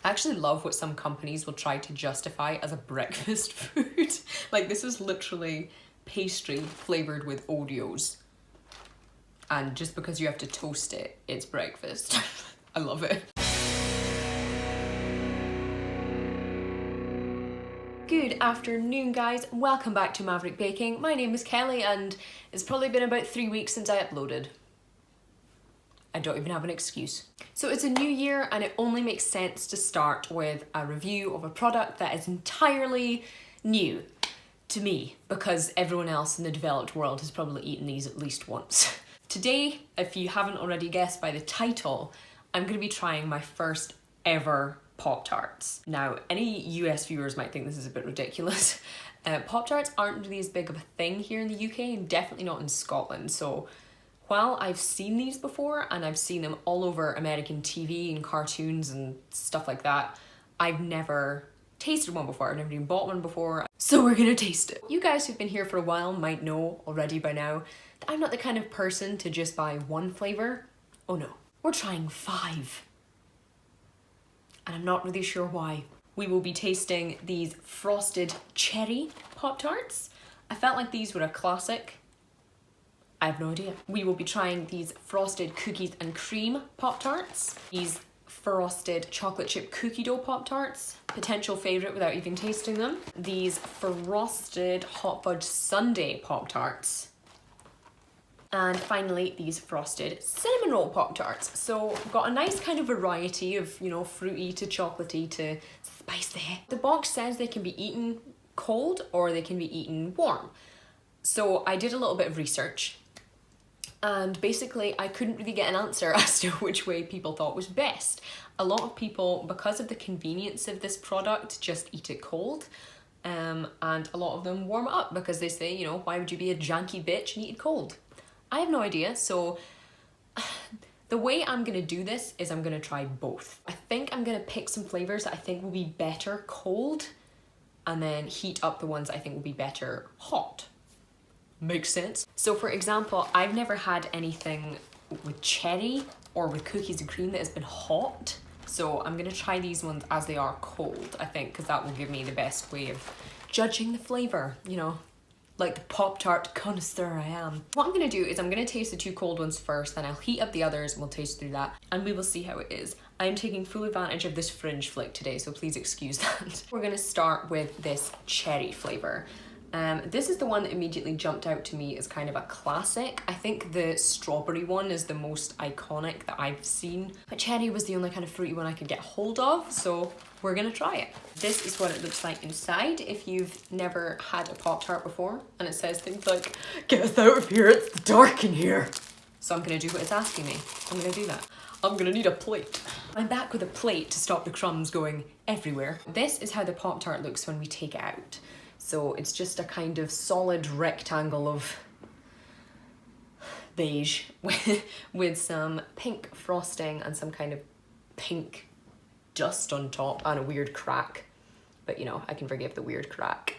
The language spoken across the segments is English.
I actually love what some companies will try to justify as a breakfast food. Like, this is literally pastry flavoured with Oreos. And just because you have to toast it, it's breakfast. I love it. Good afternoon, guys. Welcome back to Maverick Baking. My name is Kelly and it's probably been about 3 weeks since I uploaded. I don't even have an excuse. So it's a new year and it only makes sense to start with a review of a product that is entirely new to me because everyone else in the developed world has probably eaten these at least once. Today, if you haven't already guessed by the title, I'm going to be trying my first ever Pop-Tarts. Now, any US viewers might think this is a bit ridiculous. Pop-Tarts aren't really as big of a thing here in the UK and definitely not in Scotland. So while I've seen these before and I've seen them all over American TV and cartoons and stuff like that, I've never tasted one before. I've never even bought one before. So we're gonna taste it. You guys who've been here for a while might know already by now that I'm not the kind of person to just buy one flavour. Oh no, we're trying 5. And I'm not really sure why. We will be tasting these frosted cherry Pop-Tarts. I felt like these were a classic. I have no idea. We will be trying these frosted cookies and cream Pop-Tarts. These frosted chocolate chip cookie dough Pop-Tarts. Potential favourite without even tasting them. These frosted hot fudge sundae Pop-Tarts. And finally, these frosted cinnamon roll Pop-Tarts. So got a nice kind of variety of, you know, fruity to chocolatey to spicy. The box says they can be eaten cold or they can be eaten warm. So I did a little bit of research and basically I couldn't really get an answer as to which way people thought was best. A lot of people, because of the convenience of this product, just eat it cold. And a lot of them warm it up because they say, you know, why would you be a janky bitch and eat it cold? I have no idea, so the way I'm gonna do this is I'm gonna try both. I think I'm gonna pick some flavors that I think will be better cold and then heat up the ones I think will be better hot. Makes sense. So for example, I've never had anything with cherry or with cookies and cream that has been hot. So I'm gonna try these ones as they are cold, I think, because that will give me the best way of judging the flavor, you know, like the Pop-Tart connoisseur I am. What I'm gonna do is I'm gonna taste the 2 cold ones first, then I'll heat up the others and we'll taste through that and we will see how it is. I'm taking full advantage of this fringe flick today, so please excuse that. We're gonna start with this cherry flavor. This is the one that immediately jumped out to me as kind of a classic. I think the strawberry one is the most iconic that I've seen, but cherry was the only kind of fruity one I could get hold of, so we're gonna try it. This is what it looks like inside if you've never had a Pop-Tart before, and it says things like, "Get us out of here, it's dark in here." So I'm gonna do what it's asking me. I'm gonna do that. I'm gonna need a plate. I'm back with a plate to stop the crumbs going everywhere. This is how the Pop-Tart looks when we take it out. So it's just a kind of solid rectangle of beige with some pink frosting and some kind of pink dust on top and a weird crack. But you know, I can forgive the weird crack.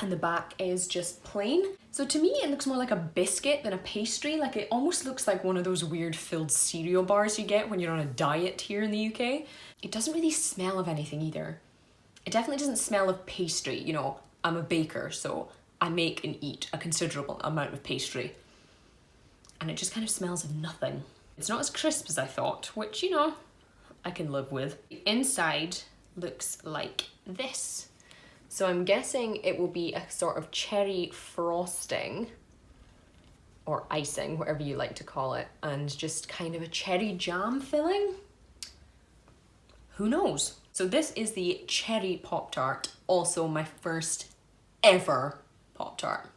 And the back is just plain. So to me, it looks more like a biscuit than a pastry. Like it almost looks like one of those weird filled cereal bars you get when you're on a diet here in the UK. It doesn't really smell of anything either. It definitely doesn't smell of pastry. You know, I'm a baker, so I make and eat a considerable amount of pastry. And it just kind of smells of nothing. It's not as crisp as I thought, which, you know, I can live with. The inside looks like this. So I'm guessing it will be a sort of cherry frosting or icing, whatever you like to call it, and just kind of a cherry jam filling. Who knows? So this is the cherry Pop-Tart, also my first ever Pop-Tart.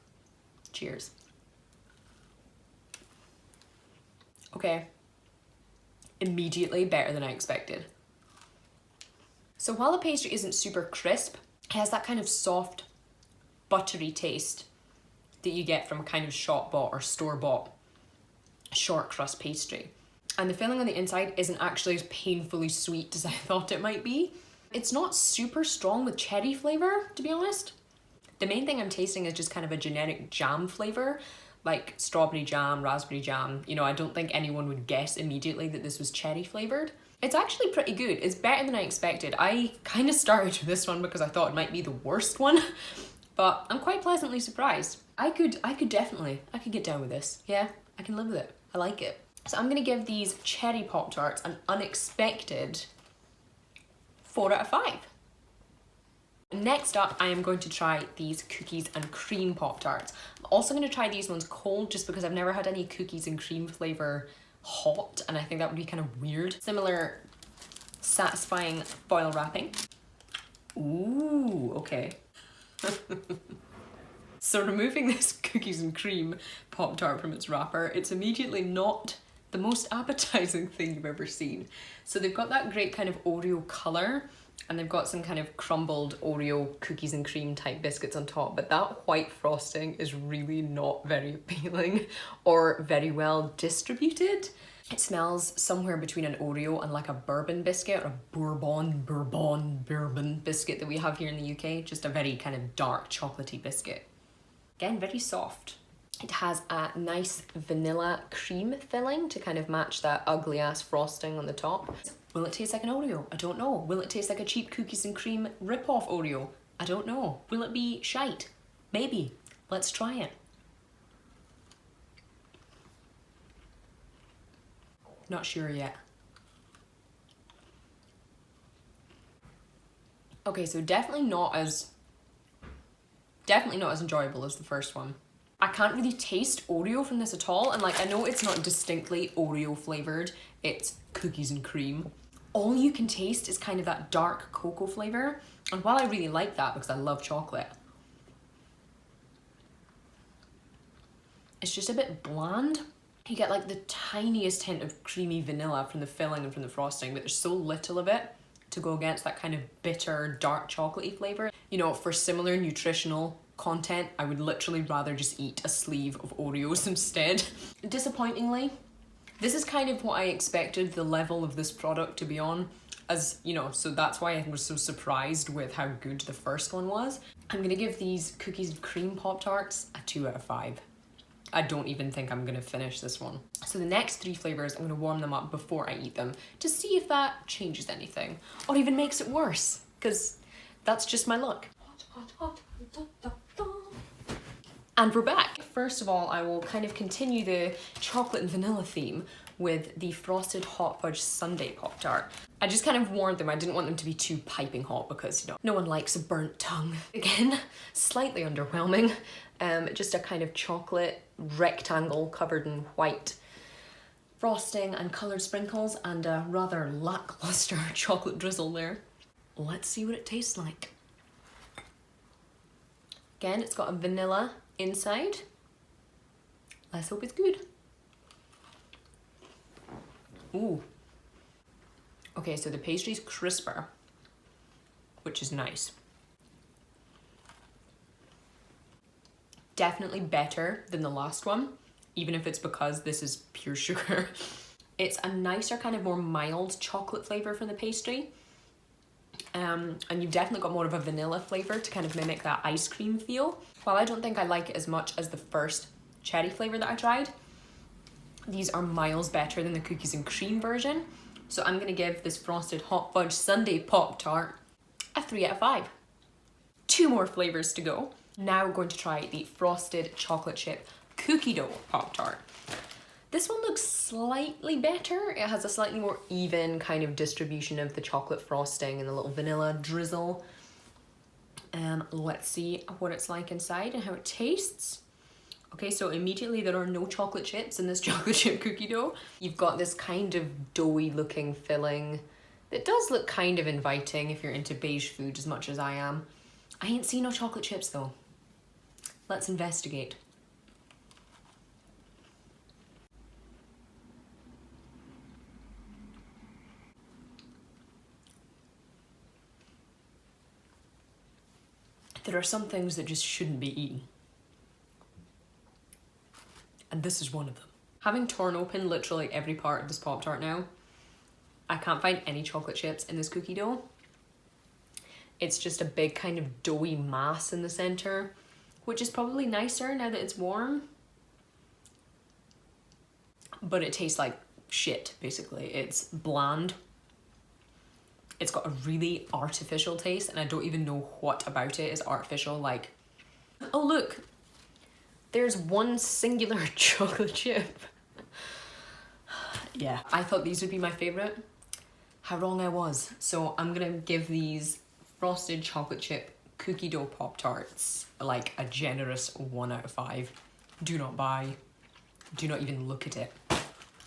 Cheers. Okay, immediately better than I expected. So while the pastry isn't super crisp, it has that kind of soft, buttery taste that you get from a kind of shop-bought or store-bought short crust pastry. And the filling on the inside isn't actually as painfully sweet as I thought it might be. It's not super strong with cherry flavour, to be honest. The main thing I'm tasting is just kind of a generic jam flavour, like strawberry jam, raspberry jam. You know, I don't think anyone would guess immediately that this was cherry flavoured. It's actually pretty good. It's better than I expected. I kind of started with this one because I thought it might be the worst one, but I'm quite pleasantly surprised. I could get down with this. Yeah, I can live with it. I like it. So I'm gonna give these cherry Pop-Tarts an unexpected 4 out of 5. Next up, I am going to try these cookies and cream Pop-Tarts. I'm also going to try these ones cold just because I've never had any cookies and cream flavour hot, and I think that would be kind of weird. Similar satisfying foil wrapping. Ooh, okay. So removing this cookies and cream Pop-Tart from its wrapper, it's immediately not the most appetizing thing you've ever seen. So they've got that great kind of Oreo colour, and they've got some kind of crumbled Oreo cookies and cream type biscuits on top, but that white frosting is really not very appealing or very well distributed. It smells somewhere between an Oreo and like a bourbon biscuit, or a bourbon biscuit that we have here in the UK, just a very kind of dark chocolatey biscuit. Again, very soft. It has a nice vanilla cream filling to kind of match that ugly ass frosting on the top. Will it taste like an Oreo? I don't know. Will it taste like a cheap cookies and cream rip-off Oreo? I don't know. Will it be shite? Maybe. Let's try it. Not sure yet. Okay, so definitely not as enjoyable as the first one. I can't really taste Oreo from this at all, and like I know it's not distinctly Oreo flavoured, it's cookies and cream. All you can taste is kind of that dark cocoa flavour, and while I really like that because I love chocolate, it's just a bit bland. You get like the tiniest hint of creamy vanilla from the filling and from the frosting, but there's so little of it to go against that kind of bitter, dark chocolatey flavour. You know, for similar nutritional content, I would literally rather just eat a sleeve of Oreos instead. Disappointingly, this is kind of what I expected the level of this product to be on, as you know, so that's why I was so surprised with how good the first one was. I'm gonna give these cookies and cream Pop-Tarts a 2 out of 5. I don't even think I'm gonna finish this one. So the next 3 flavours, I'm gonna warm them up before I eat them to see if that changes anything or even makes it worse, because that's just my luck. And we're back. First of all, I will kind of continue the chocolate and vanilla theme with the frosted hot fudge sundae Pop-Tart. I just kind of warned them I didn't want them to be too piping hot because, you know, no one likes a burnt tongue. Again, slightly underwhelming. Just a kind of chocolate rectangle covered in white frosting and coloured sprinkles and a rather lackluster chocolate drizzle there. Let's see what it tastes like. Again, it's got a vanilla inside. Let's hope it's good. Ooh. Okay, so the pastry's crisper, which is nice. Definitely better than the last one, even if it's because this is pure sugar. It's a nicer, kind of more mild chocolate flavour from the pastry. And you've definitely got more of a vanilla flavour to kind of mimic that ice cream feel. While I don't think I like it as much as the first cherry flavour that I tried, these are miles better than the cookies and cream version. So I'm gonna give this frosted hot fudge sundae Pop-Tart a 3 out of 5. 2 more flavours to go. Now we're going to try the frosted chocolate chip cookie dough Pop-Tart. This one looks slightly better. It has a slightly more even kind of distribution of the chocolate frosting and the little vanilla drizzle. Let's see what it's like inside and how it tastes. Okay, so immediately there are no chocolate chips in this chocolate chip cookie dough. You've got this kind of doughy looking filling that does look kind of inviting if you're into beige food as much as I am. I ain't seen no chocolate chips though. Let's investigate. There are some things that just shouldn't be eaten. And this is one of them. Having torn open literally every part of this Pop-Tart now, I can't find any chocolate chips in this cookie dough. It's just a big kind of doughy mass in the center, which is probably nicer now that it's warm. but it tastes like shit, basically. It's bland. It's got a really artificial taste, and I don't even know what about it is artificial. Like, oh look, there's one singular chocolate chip. Yeah, I thought these would be my favorite. How wrong I was. So I'm gonna give these frosted chocolate chip cookie dough Pop-Tarts like a generous 1 out of 5. Do not buy. Do not even look at it.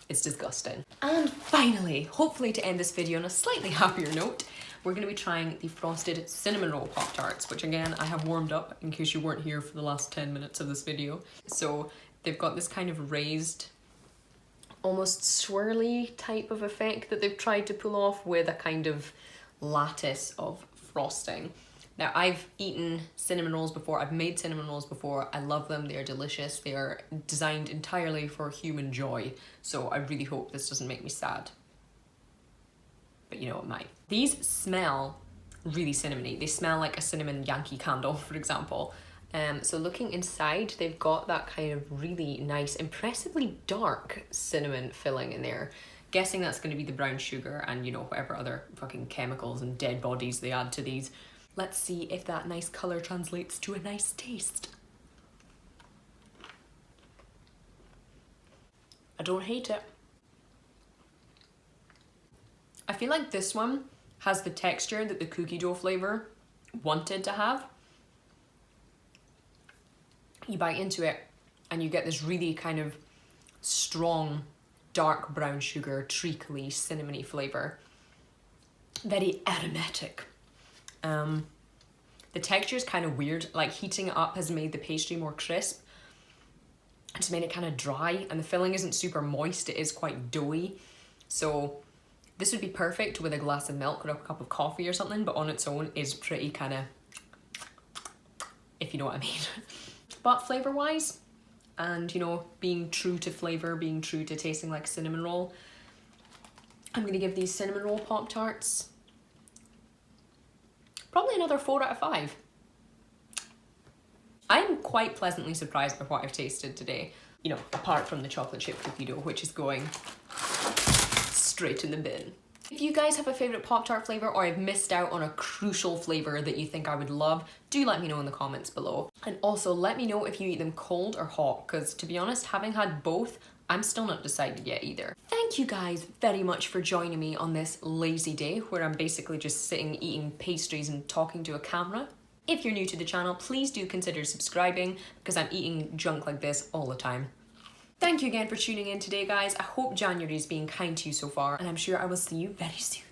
It's disgusting. And finally, hopefully to end this video on a slightly happier note, we're gonna be trying the frosted cinnamon roll Pop-Tarts, which again, I have warmed up in case you weren't here for the last 10 minutes of this video. So they've got this kind of raised, almost swirly type of effect that they've tried to pull off with a kind of lattice of frosting. Now, I've eaten cinnamon rolls before, I've made cinnamon rolls before, I love them, they're delicious, they are designed entirely for human joy, so I really hope this doesn't make me sad. But you know, it might. These smell really cinnamony. They smell like a cinnamon Yankee candle, for example. So looking inside, they've got that kind of really nice, impressively dark cinnamon filling in there. Guessing that's going to be the brown sugar and, you know, whatever other fucking chemicals and dead bodies they add to these. Let's see if that nice colour translates to a nice taste. I don't hate it. I feel like this one has the texture that the cookie dough flavour wanted to have. You bite into it and you get this really kind of strong, dark brown sugar, treacly, cinnamony flavour. Very aromatic. The texture is kind of weird, like heating it up has made the pastry more crisp. It's made it kind of dry, and the filling isn't super moist, it is quite doughy. So this would be perfect with a glass of milk or a cup of coffee or something, but on its own is pretty kind of, if you know what I mean. But flavour wise, and you know, being true to flavour, being true to tasting like a cinnamon roll, I'm gonna give these cinnamon roll Pop-Tarts probably another 4 out of 5. I'm quite pleasantly surprised by what I've tasted today. You know, apart from the chocolate chip cookie dough, which is going straight in the bin. If you guys have a favourite Pop-Tart flavour or I've missed out on a crucial flavour that you think I would love, do let me know in the comments below. And also let me know if you eat them cold or hot, because to be honest, having had both, I'm still not decided yet either. Thank you guys very much for joining me on this lazy day where I'm basically just sitting eating pastries and talking to a camera. If you're new to the channel, please do consider subscribing because I'm eating junk like this all the time. Thank you again for tuning in today, guys. I hope January is being kind to you so far, and I'm sure I will see you very soon.